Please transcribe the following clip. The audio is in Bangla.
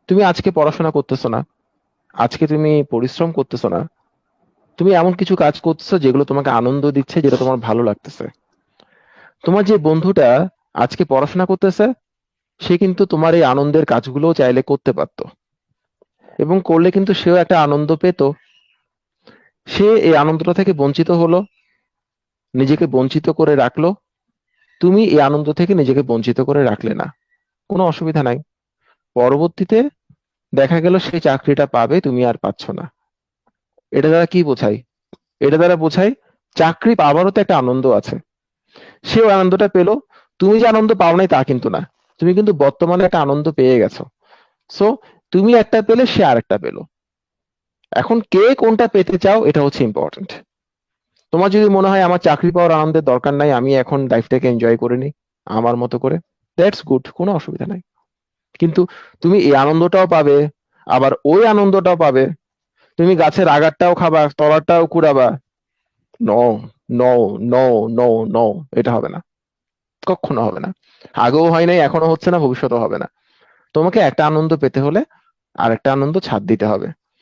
তুমি আজকে পড়াশোনা করতেছো না, আজকে তুমি পরিশ্রম করতেছো না, তুমি এমন কিছু কাজ করতেছো যেগুলো তোমাকে আনন্দ দিচ্ছে, যেটা তোমার ভালো লাগতেছে। তোমার যে বন্ধুটা আজকে পড়াশোনা করতেছে, সে কিন্তু তোমার এই আনন্দের কাজগুলোও চাইলে করতে পারতো, এবং করলে কিন্তু সেও একটা আনন্দ পেত। সে এই আনন্দটা থেকে বঞ্চিত হলো, নিজেকে বঞ্চিত করে রাখলো। তুমি এই আনন্দ থেকে নিজেকে বঞ্চিত করে রাখলে না, কোনো অসুবিধা নাই। পরবর্তীতে দেখা গেল সেই চাকরিটা পাবে, তুমি আর পাচ্ছ না। এটা দ্বারা কি বোঝায়? এটা দ্বারা বোঝায় চাকরি পাওয়ারও তো একটা আনন্দ আছে। সে ওই আনন্দটা পেলো, তুমি যে আনন্দ পাও নাই তা কিন্তু না। তুমি কিন্তু বর্তমানে একটা আনন্দ পেয়ে গেছো। সো তুমি একটা পেলে, সে আরেকটা পেলো। এখন কে কোনটা পেতে চাও, এটা হচ্ছে ইম্পর্টেন্ট। তোমার যদি মনে হয় আমার চাকরি পাওয়ার আনন্দের দরকার নাই, আমি এখন লাইফটাকে এনজয় করে নিই আমার মতো করে, দ্যাটস গুড, কোনো অসুবিধা নাই। কিন্তু তুমি এই আনন্দটাও পাবে, আবার ওই আনন্দটাও পাবে। তুমি গাছের আগারটাও খাবা, তলাটাও কুড়াবা। No, no, no, no, no, এটা হবে না, কখনো হবে না। আগেও হয় নাই, এখনো হচ্ছে না, ভবিষ্যতেও হবে না। তোমাকে একটা আনন্দ পেতে হলে আর একটা আনন্দ ছাড় দিতে হবে।